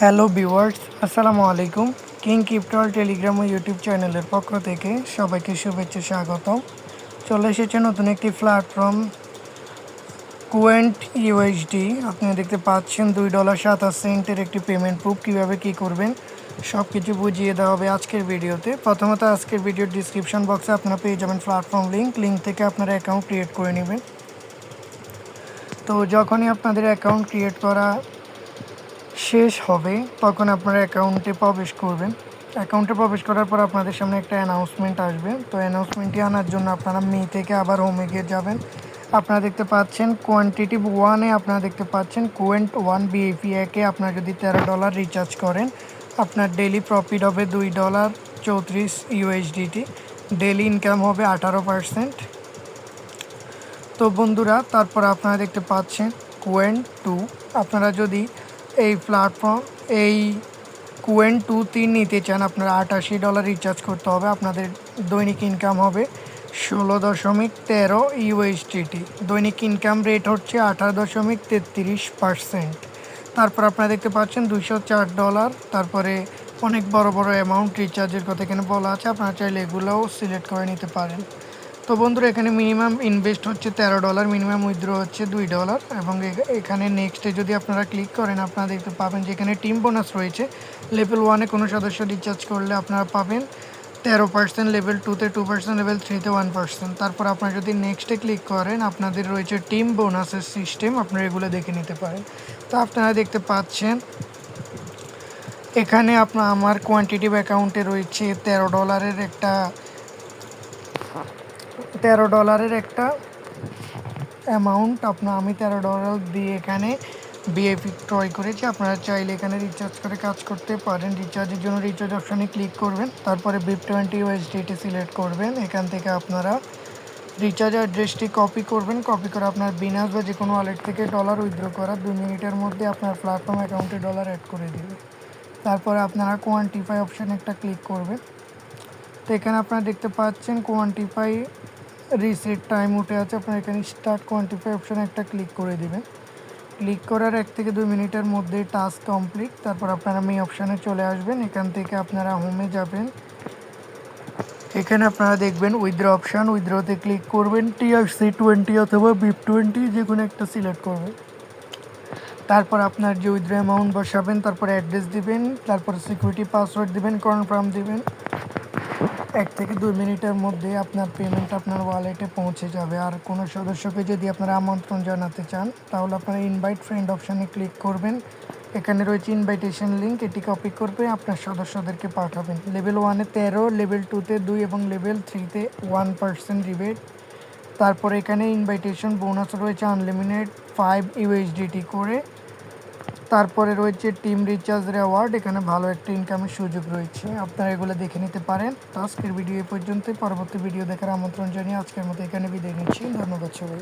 Hello viewers, আসসালামু আলাইকুম। King ক্রিপ্টোর Telegram ও YouTube চ্যানেলের পক্ষ থেকে সবাইকে শুভেচ্ছা স্বাগতম। চলে এসেছে নতুন একটি প্ল্যাটফর্ম কুয়েন্ট ইউএসডি। আপনারা দেখতে পাচ্ছেন $2.27 একটি পেমেন্ট প্রুফ কীভাবে কী করবেন সব কিছু বুঝিয়ে দেওয়া হবে আজকের ভিডিওতে। প্রথমত আজকের ভিডিওর ডিসক্রিপশন বক্সে আপনারা পেয়ে যাবেন প্ল্যাটফর্ম লিঙ্ক থেকে আপনারা অ্যাকাউন্ট ক্রিয়েট করে নেবেন। তো যখনই আপনাদের অ্যাকাউন্ট ক্রিয়েট করা শেষ হবে তখন আপনারা অ্যাকাউন্টে প্রবেশ করবেন। অ্যাকাউন্টে প্রবেশ করার পর আপনাদের সামনে একটা অ্যানাউন্সমেন্ট আসবে। তো অ্যানাউন্সমেন্টটি আনার জন্য আপনারা থেকে আবার হোমে গিয়ে যাবেন। আপনারা দেখতে পাচ্ছেন কোয়ান্টিটিভ ওয়ানে আপনারা দেখতে পাচ্ছেন কুয়েন্ট ওয়ান বিএপি একে আপনারা যদি $13 রিচার্জ করেন আপনার ডেলি প্রফিট হবে $2.34 ইউএসডিটি। ডেলি ইনকাম হবে 18%। তো বন্ধুরা, তারপর আপনারা দেখতে পাচ্ছেন কুয়েন্ট টু। আপনারা যদি এই কুয়েন্ট 2 নিতে চান আপনারা $88 রিচার্জ করতে হবে। আপনাদের দৈনিক ইনকাম হবে 16.13 ইউএসডিটি। দৈনিক ইনকাম রেট হচ্ছে 18.33%। তারপর আপনারা দেখতে পাচ্ছেন $204। তারপরে অনেক বড় অ্যামাউন্ট রিচার্জের কথা এখানে বলা আছে, আপনারা চাইলে এগুলোও সিলেক্ট করে নিতে পারেন। তো বন্ধুরা, এখানে মিনিমাম ইনভেস্ট হচ্ছে $13, মিনিমাম উইথড্র হচ্ছে $2 এবং এখানে নেক্সটে যদি আপনারা ক্লিক করেন আপনারা দেখতে পাবেন যে এখানে টিম বোনাস রয়েছে। লেভেল 1-এ কোনো সদস্য রিচার্জ করলে আপনারা পাবেন 13%, লেভেল 2-তে 2%, লেভেল 3-তে 1%। তারপর আপনারা যদি নেক্সটে ক্লিক করেন আপনাদের রয়েছে টিম বোনাসের সিস্টেম, আপনারা এগুলো দেখে নিতে পারেন। তো আপনারা দেখতে পাচ্ছেন এখানে আমার কোয়ান্টিটিভ অ্যাকাউন্টে রয়েছে $13 একটা অ্যামাউন্ট। আমি $13 দিয়ে এখানে বিএপি ক্রয় করেছি। আপনারা চাইলে এখানে রিচার্জ করে কাজ করতে পারেন। রিচার্জের জন্য রিচার্জ অপশানে ক্লিক করবেন, তারপরে BIP20 USDT সিলেক্ট করবেন। এখান থেকে আপনারা রিচার্জ অ্যাড্রেসটি কপি করবেন। কপি করে আপনার বিনাস বা যে কোনো ওয়ালেট থেকে ডলার উইথড্র করার 2 মিনিটের মধ্যে আপনার প্ল্যাটফর্ম অ্যাকাউন্টে ডলার অ্যাড করে দেবে। তারপরে আপনারা কোয়ান্টিফাই অপশানে একটা ক্লিক করবেন। তো এখানে আপনারা দেখতে পাচ্ছেন কোয়ান্টিফাই রিসেট টাইম উঠে আছে। আপনারা এখানে স্টার্ট কোয়ান্টিফাই অপশানে একটা ক্লিক করে দেবেন। ক্লিক করার 1 থেকে 2 মিনিটের মধ্যে টাস্ক কমপ্লিট। তারপর আপনারা অপশানে চলে আসবেন। এখান থেকে আপনারা হোমে যাবেন। এখানে আপনারা দেখবেন উইথড্র অপশান, উইথড্রতে ক্লিক করবেন। TRC20 অথবা BIP20 যে কোনো একটা সিলেক্ট করবেন। তারপর আপনার যে উইথড্র অ্যামাউন্ট বসাবেন, তারপর অ্যাড্রেস দিবেন, তারপর সিকিউরিটি পাসওয়ার্ড দিবেন, কনফার্ম দিবেন। 1 থেকে 2 মিনিটের মধ্যে আপনার পেমেন্ট আপনার ওয়ালেটে পৌঁছে যাবে। আর কোনো সদস্যকে যদি আপনারা আমন্ত্রণ জানাতে চান তাহলে আপনারা ইনভাইট ফ্রেন্ড অপশানে ক্লিক করবেন। এখানে রয়েছে ইনভাইটেশন লিঙ্ক, এটি কপি করবে আপনার সদস্যদেরকে পাঠাবেন। লেভেল 1-এ 13, লেভেল 2-তে 2 এবং লেভেল 3-তে 1% রিবেট। তারপরে এখানে ইনভাইটেশন বোনাস রয়েছে আনলিমিটেড 5 ইউএসডিটি করে। তারপরে রয়েছে টিম রিচার্জ রেওয়ার্ড, এখানে ভালো একটা ইনকামের সুযোগ রয়েছে, আপনারা এগুলো দেখে নিতে পারেন। তো আজকের ভিডিও এই পর্যন্তই। পরবর্তী ভিডিও দেখার আমন্ত্রণ জানিয়ে আজকের মতো এখানে বিদায় নিচ্ছি। ধন্যবাদ সবাই।